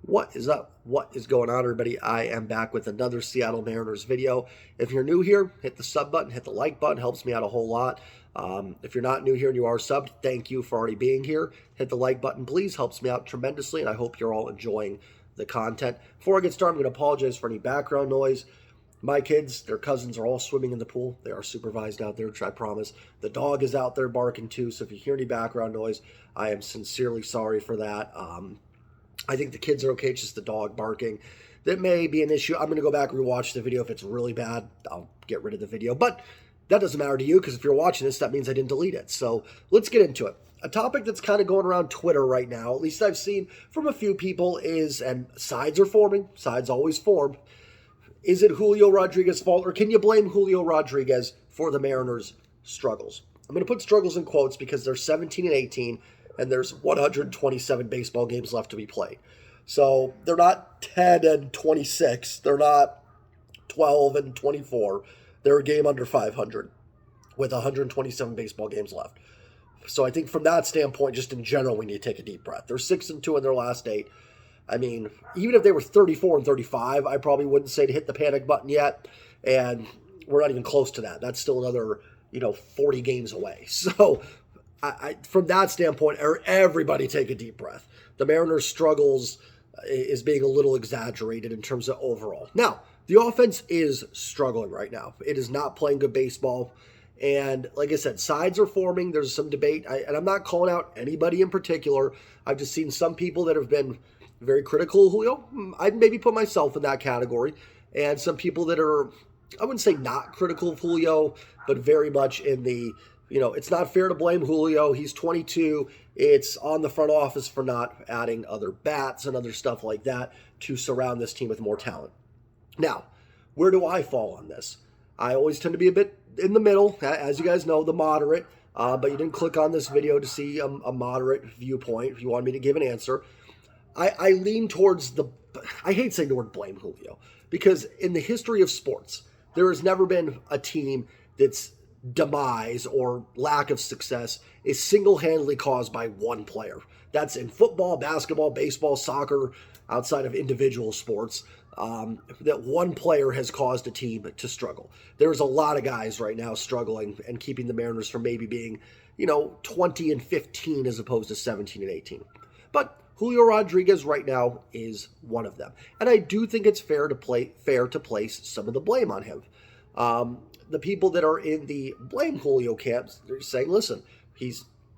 What is up? What is going on, everybody? I am back with another Seattle Mariners video. If you're new here, hit the sub button, hit the like button, helps me out a whole lot. If you're not new here and you are subbed, thank you for already being here. Hit the like button, please, helps me out tremendously, and I hope you're all enjoying the content. Before I get started, I'm going to apologize for any background noise. My kids, their cousins are all swimming in the pool. They are supervised out there, I promise. The dog is out there barking too, so if you hear any background noise, I am sincerely sorry for that. I think the kids are okay. It's just the dog barking. That may be an issue. I'm going to go back and rewatch the video. If it's really bad, I'll get rid of the video. But that doesn't matter to you because if you're watching this, that means I didn't delete it. So let's get into it. A topic that's kind of going around Twitter right now, at least I've seen from a few people, is, and sides are forming. Sides always form. Is it Julio Rodriguez's fault, or can you blame Julio Rodriguez for the Mariners' struggles? I'm going to put struggles in quotes because they're 17 and 18. And there's 127 baseball games left to be played. So they're not 10 and 26. They're not 12 and 24. They're a game under 500 with 127 baseball games left. So I think from that standpoint, just in general, we need to take a deep breath. They're 6-2 in their last 8. I mean, even if they were 34 and 35, I probably wouldn't say to hit the panic button yet. And we're not even close to that. That's still another, 40 games away. So from that standpoint, everybody take a deep breath. The Mariners' struggles is being a little exaggerated in terms of overall. Now, the offense is struggling right now. It is not playing good baseball. And like I said, sides are forming. There's some debate. And I'm not calling out anybody in particular. I've just seen some people that have been very critical of Julio. I'd maybe put myself in that category. And some people that are, I wouldn't say not critical of Julio, but very much in the, it's not fair to blame Julio. He's 22. It's on the front office for not adding other bats and other stuff like that to surround this team with more talent. Now, where do I fall on this? I always tend to be a bit in the middle, as you guys know, the moderate. But you didn't click on this video to see a moderate viewpoint if you wanted me to give an answer. I lean towards I hate saying the word blame Julio, because in the history of sports, there has never been a team that's demise or lack of success is single-handedly caused by one player. That's in football, basketball, baseball, soccer, outside of individual sports, that one player has caused a team to struggle. There's a lot of guys right now struggling and keeping the Mariners from maybe being, 20 and 15 as opposed to 17 and 18. But Julio Rodriguez right now is one of them. And I do think it's fair to place some of the blame on him. The people that are in the blame Julio camps, they're saying, listen,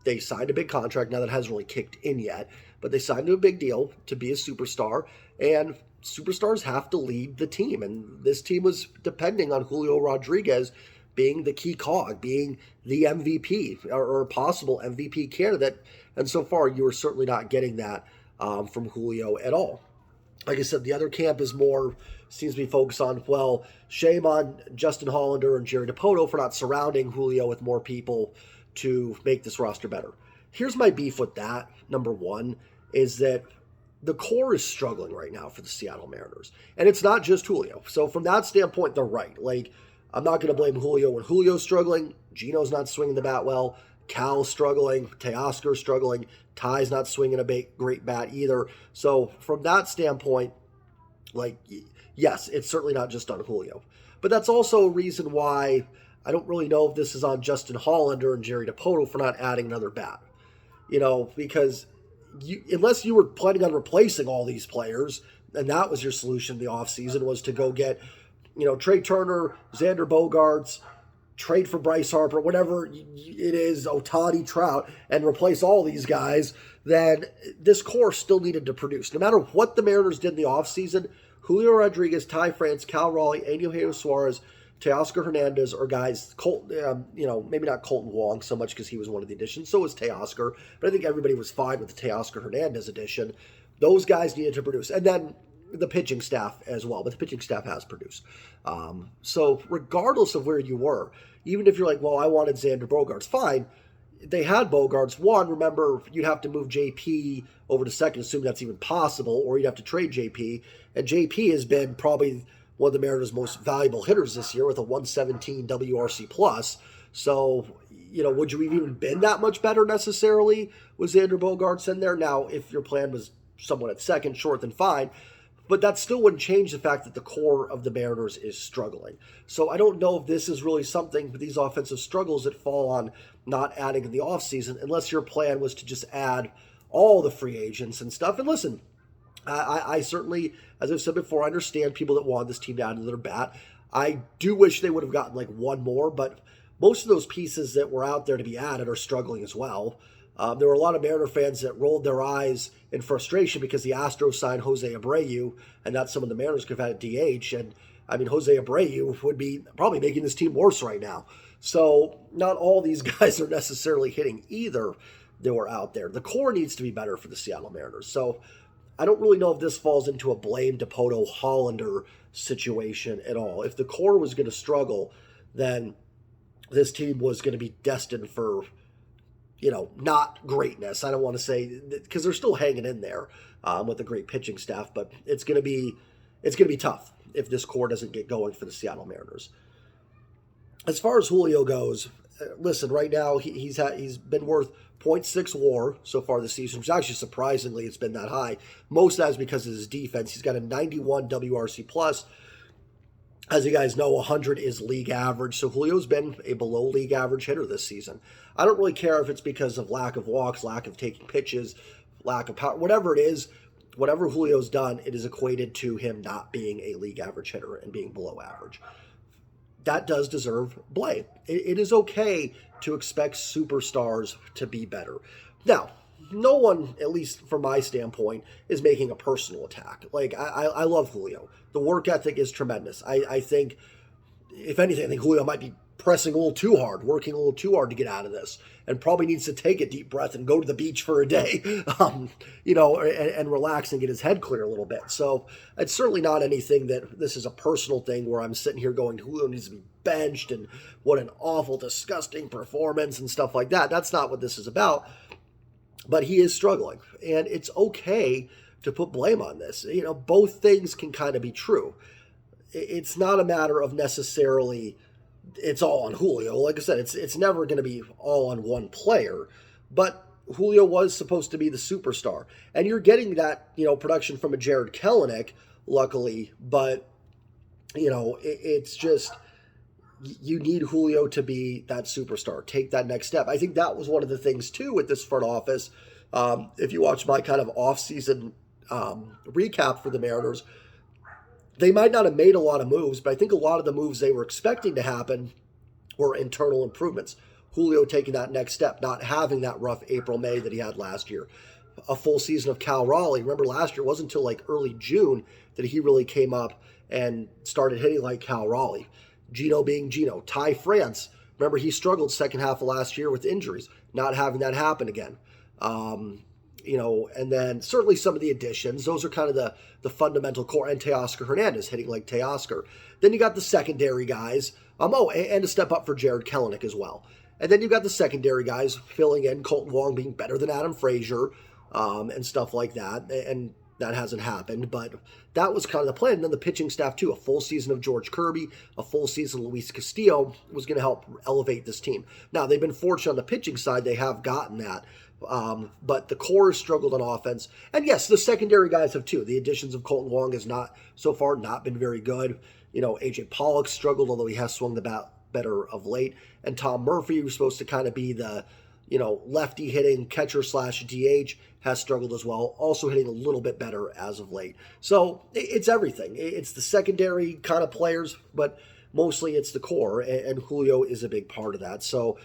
they signed a big contract now that hasn't really kicked in yet, but they signed a big deal to be a superstar, and superstars have to lead the team. And this team was depending on Julio Rodriguez being the key cog, being the MVP or possible MVP candidate. And so far, you are certainly not getting that from Julio at all. Like I said, the other camp seems to be focused on, well, shame on Justin Hollander and Jerry Dipoto for not surrounding Julio with more people to make this roster better. Here's my beef with that. Number one is that the core is struggling right now for the Seattle Mariners. And it's not just Julio. So from that standpoint, they're right. Like, I'm not going to blame Julio when Julio's struggling. Gino's not swinging the bat well. Cal's struggling. Teoscar's struggling. Ty's not swinging a great bat either. So from that standpoint, yes, it's certainly not just on Julio. But that's also a reason why I don't really know if this is on Justin Hollander and Jerry Dipoto for not adding another bat. Because unless you were planning on replacing all these players, and that was your solution in the offseason, was to go get, Trey Turner, Xander Bogaerts, trade for Bryce Harper, whatever it is, Ohtani, Trout, and replace all these guys, then this core still needed to produce. No matter what the Mariners did in the offseason, Julio Rodriguez, Ty France, Cal Raleigh, Eugenio Suarez, Teoscar Hernandez are guys, maybe not Colton Wong so much because he was one of the additions, so was Teoscar, but I think everybody was fine with the Teoscar Hernandez addition. Those guys needed to produce. And then the pitching staff as well, but the pitching staff has produced. So regardless of where you were, even if you're like, well, I wanted Xander Bogaerts, fine. They had Bogaerts. One, remember, you'd have to move JP over to second, assuming that's even possible, or you'd have to trade JP. And JP has been probably one of the Mariners' most valuable hitters this year with a 117 WRC plus. So, would you have even been that much better necessarily with Xander Bogaerts in there? Now, if your plan was someone at second, short, then fine. But that still wouldn't change the fact that the core of the Mariners is struggling. So I don't know if this is really something, these offensive struggles that fall on not adding in the offseason, unless your plan was to just add all the free agents and stuff. And listen, I certainly, as I've said before, I understand people that want this team to add to their bat. I do wish they would have gotten like one more, but most of those pieces that were out there to be added are struggling as well. There were a lot of Mariner fans that rolled their eyes in frustration because the Astros signed Jose Abreu, and that's someone the Mariners could have had at DH. And I mean, Jose Abreu would be probably making this team worse right now. So not all these guys are necessarily hitting either that were out there. The core needs to be better for the Seattle Mariners. So I don't really know if this falls into a blame Dipoto Hollander situation at all. If the core was going to struggle, then this team was going to be destined for, not greatness. I don't want to say, because they're still hanging in there with a great pitching staff, but it's going to be tough if this core doesn't get going for the Seattle Mariners. As far as Julio goes, listen, right now he's been worth 0.6 WAR so far this season, which actually surprisingly it's been that high. Most of that is because of his defense. He's got a 91 WRC plus. As you guys know, 100 is league average, so Julio's been a below league average hitter this season. I don't really care if it's because of lack of walks, lack of taking pitches, lack of power, whatever it is, whatever Julio's done, it is equated to him not being a league average hitter and being below average. That does deserve blame. It is okay to expect superstars to be better. Now, no one, at least from my standpoint, is making a personal attack. Like, I love Julio. The work ethic is tremendous. I think, if anything, I think Julio might be pressing a little too hard, working a little too hard to get out of this, and probably needs to take a deep breath and go to the beach for a day, and relax and get his head clear a little bit. So it's certainly not anything that this is a personal thing where I'm sitting here going, Julio needs to be benched and what an awful, disgusting performance and stuff like that. That's not what this is about. But he is struggling, and it's okay to put blame on this. Both things can kind of be true. It's not a matter of necessarily it's all on Julio. Like I said, it's never going to be all on one player, but Julio was supposed to be the superstar, and you're getting that production from a Jared Kelenic, luckily. But it's just, you need Julio to be that superstar, take that next step. I think that was one of the things too with this front office. If you watch my kind of off-season recap for the Mariners, they might not have made a lot of moves, but I think a lot of the moves they were expecting to happen were internal improvements. Julio taking that next step, not having that rough April, May that he had last year. A full season of Cal Raleigh. Remember, last year it wasn't until like early June that he really came up and started hitting like Cal Raleigh. Gino being Gino. Ty France, remember he struggled second half of last year with injuries, not having that happen again. And then certainly some of the additions, those are kind of the fundamental core, and Teoscar Hernandez hitting like Teoscar. Then you got the secondary guys, and a step up for Jared Kelenic as well. And then you got the secondary guys filling in, Colton Wong being better than Adam Frazier, and stuff like that. And that hasn't happened, but that was kind of the plan. And then the pitching staff too, a full season of George Kirby, a full season of Luis Castillo was going to help elevate this team. Now, they've been fortunate on the pitching side, they have gotten that. But the core has struggled on offense. And yes, the secondary guys have too. The additions of Colton Wong has so far not been very good. AJ Pollock struggled, although he has swung the bat better of late. And Tom Murphy, who's supposed to kind of be the, lefty hitting catcher / DH, has struggled as well. Also hitting a little bit better as of late. So it's everything. It's the secondary kind of players, but mostly it's the core. And Julio is a big part of that. So,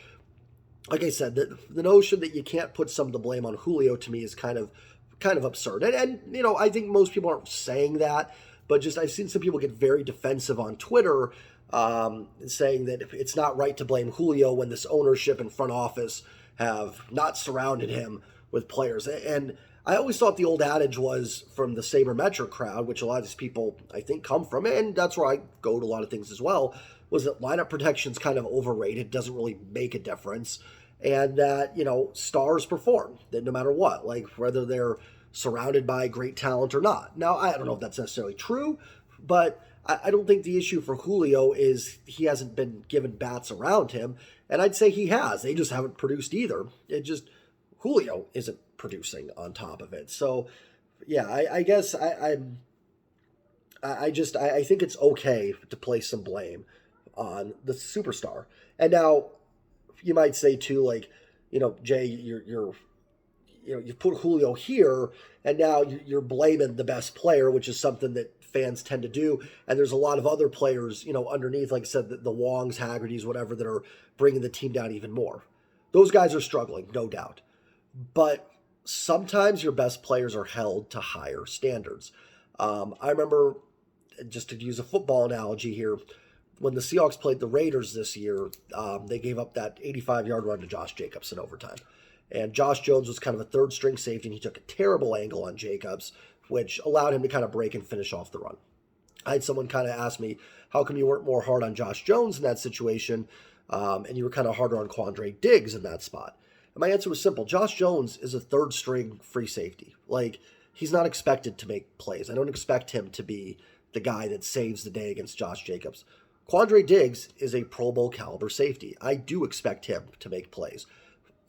like I said, the notion that you can't put some of the blame on Julio to me is kind of absurd. And I think most people aren't saying that, but just I've seen some people get very defensive on Twitter, saying that it's not right to blame Julio when this ownership and front office have not surrounded him with players. And I always thought the old adage was from the sabermetric crowd, which a lot of these people I think come from, and that's where I go to a lot of things as well, was that lineup protection's kind of overrated, doesn't really make a difference, and that, stars perform, that no matter what, like whether they're surrounded by great talent or not. Now, I don't know if that's necessarily true, but I don't think the issue for Julio is he hasn't been given bats around him, and I'd say he has. They just haven't produced either. Julio isn't producing on top of it. So Yeah, I guess I think it's okay to place some blame on the superstar. And now you might say too, like, Jay, you put Julio here, and now you're blaming the best player, which is something that fans tend to do. And there's a lot of other players, underneath, like I said, the Wongs, Haggertys, whatever, that are bringing the team down even more. Those guys are struggling, no doubt. But sometimes your best players are held to higher standards. I remember, just to use a football analogy here, when the Seahawks played the Raiders this year, they gave up that 85-yard run to Josh Jacobs in overtime. And Josh Jones was kind of a third string safety, and he took a terrible angle on Jacobs, which allowed him to kind of break and finish off the run. I had someone kind of ask me, how come you weren't more hard on Josh Jones in that situation, and you were kind of harder on Quandre Diggs in that spot? And my answer was simple. Josh Jones is a third string free safety. Like, he's not expected to make plays. I don't expect him to be the guy that saves the day against Josh Jacobs. Quandre Diggs is a Pro Bowl caliber safety. I do expect him to make plays.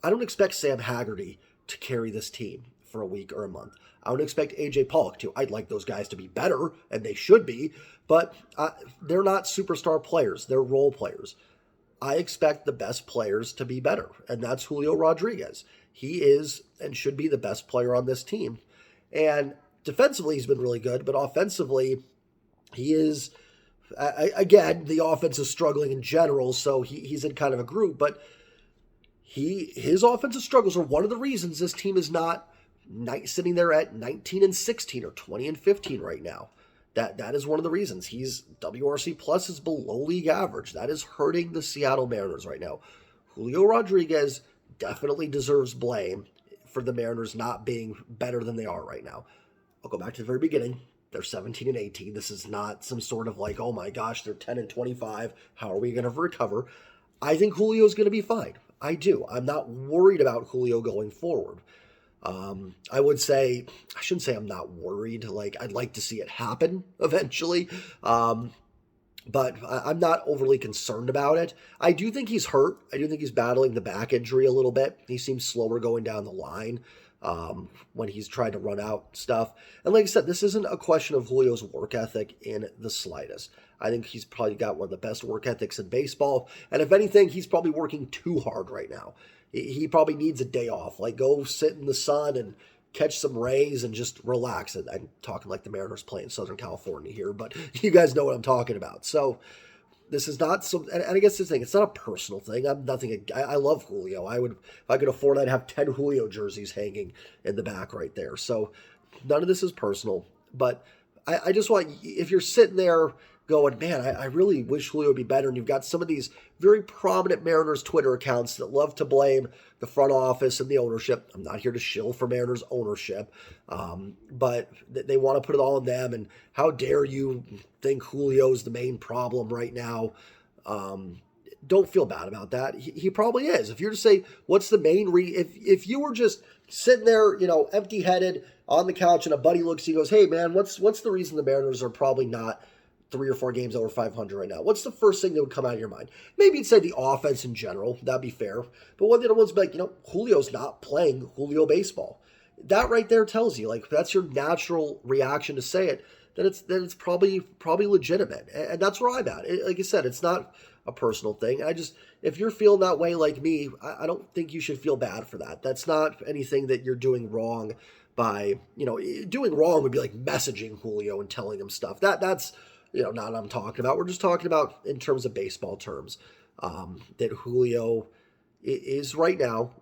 I don't expect Sam Haggerty to carry this team for a week or a month. I don't expect A.J. Pollock to. I'd like those guys to be better, and they should be, but they're not superstar players. They're role players. I expect the best players to be better, and that's Julio Rodriguez. He is and should be the best player on this team. And defensively, he's been really good, but offensively, he is, again, the offense is struggling in general, so he's in kind of a group, but his offensive struggles are one of the reasons this team is not sitting there at 19-16 or 20-15 right now. That is one of the reasons. He's WRC plus is below league average. That is hurting the Seattle Mariners right now. Julio Rodriguez definitely deserves blame for the Mariners not being better than they are right now. I'll go back to the very beginning. They're 17-18. This is not some sort of like, oh my gosh, they're 10-25. How are we going to recover? I think Julio is going to be fine. I do. I'm not worried about Julio going forward. I shouldn't say I'm not worried. Like, I'd like to see it happen eventually. But I'm not overly concerned about it. I do think he's hurt. I do think he's battling the back injury a little bit. He seems slower going down the line when he's trying to run out stuff. And like I said, this isn't a question of Julio's work ethic in the slightest. I think he's probably got one of the best work ethics in baseball. And if anything, he's probably working too hard right now. He probably needs a day off. Like, go sit in the sun and catch some rays and just relax. And I'm talking like the Mariners play in Southern California here, but you guys know what I'm talking about. So this is not some, and I guess this thing, it's not a personal thing. I love Julio. If I could afford, I'd have 10 Julio jerseys hanging in the back right there. So none of this is personal, but I just want, if you're sitting there going, man, I really wish Julio would be better. And you've got some of these very prominent Mariners Twitter accounts that love to blame the front office and the ownership. I'm not here to shill for Mariners ownership, but they want to put it all on them. And how dare you think Julio's the main problem right now? Don't feel bad about that. He probably is. If you're to say, what's the main if you were just sitting there, empty-headed on the couch and a buddy looks, he goes, hey man, what's the reason the Mariners are probably not 3 or 4 games over 500 right now? What's the first thing that would come out of your mind? Maybe you'd say the offense in general. That'd be fair. But one of the other ones would be like, Julio's not playing Julio baseball. That right there tells you, like, that's your natural reaction to say it, then it's probably legitimate. And that's where I'm at. Like I said, it's not a personal thing. If you're feeling that way like me, I don't think you should feel bad for that. That's not anything that you're doing wrong by, doing wrong would be like messaging Julio and telling him stuff. That's not what I'm talking about. We're just talking about in terms of baseball terms, that Julio is right now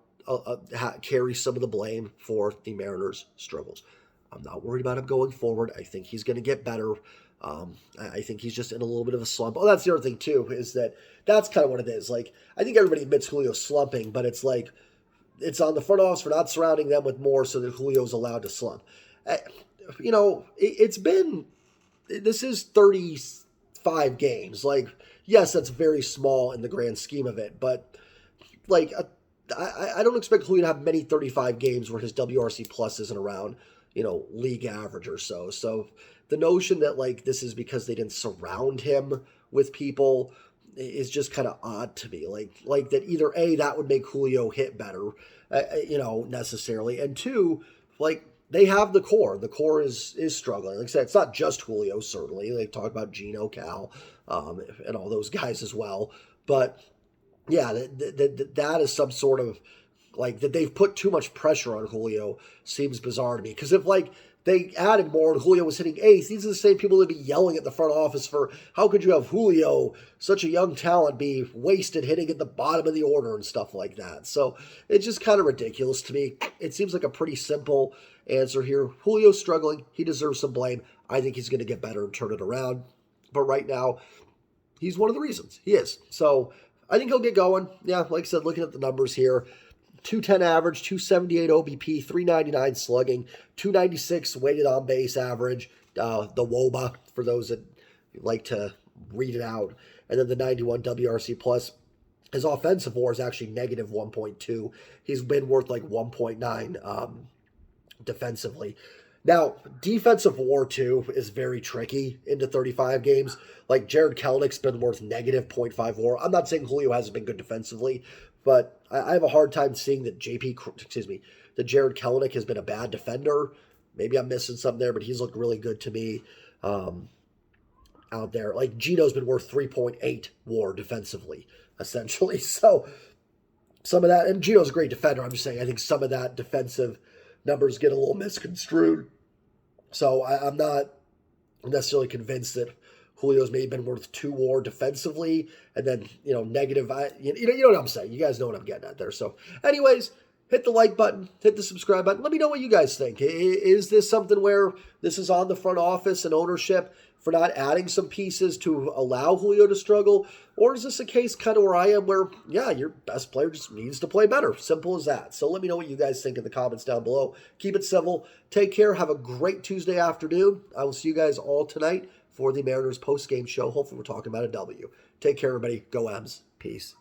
carries some of the blame for the Mariners' struggles. I'm not worried about him going forward. I think he's going to get better. I think he's just in a little bit of a slump. Oh, that's the other thing too, is that's kind of what it is. Like, I think everybody admits Julio's slumping, but it's like, it's on the front office for not surrounding them with more so that Julio's allowed to slump. This is 35 games. Like, yes, that's very small in the grand scheme of it, but like, I don't expect Julio to have many 35 games where his WRC plus isn't around, league average or so. So the notion that like this is because they didn't surround him with people is just kind of odd to me. Like that either A, that would make Julio hit better, necessarily, and two, like, they have the core. The core is struggling. Like I said, it's not just Julio, certainly. They talk about Gino, Cal, and all those guys as well. But yeah, that is some sort of like that they've put too much pressure on Julio seems bizarre to me. Because if like they added more and Julio was hitting eighth, these are the same people that be yelling at the front office for how could you have Julio, such a young talent, be wasted hitting at the bottom of the order and stuff like that. So it's just kind of ridiculous to me. It seems like a pretty simple answer here. Julio's struggling. He deserves some blame. I think he's going to get better and turn it around. But right now, he's one of the reasons. He is. So I think he'll get going. Yeah, like I said, looking at the numbers here, 210 average, 278 OBP, 399 slugging, 296 weighted on base average, the WOBA for those that like to read it out, and then the 91 WRC plus. His offensive WAR is actually negative 1.2. He's been worth like 1.9 defensively. Now, defensive WAR, too, is very tricky into 35 games. Like, Jared Kelenich's been worth negative 0.5 WAR. I'm not saying Julio hasn't been good defensively, but I have a hard time seeing that that Jared Kelenic has been a bad defender. Maybe I'm missing something there, but he's looked really good to me out there. Like, Gino's been worth 3.8 WAR defensively, essentially. So, some of that, and Gino's a great defender. I'm just saying, I think some of that defensive numbers get a little misconstrued. So I'm not necessarily convinced that Julio's maybe been worth 2 WAR defensively, and then, negative. You know what I'm saying. You guys know what I'm getting at there. So anyways, hit the like button, hit the subscribe button. Let me know what you guys think. Is this something where this is on the front office and ownership for not adding some pieces to allow Julio to struggle? Or is this a case kind of where I am where, yeah, your best player just needs to play better? Simple as that. So let me know what you guys think in the comments down below. Keep it civil. Take care. Have a great Tuesday afternoon. I will see you guys all tonight for the Mariners post-game show. Hopefully we're talking about a W. Take care, everybody. Go M's. Peace.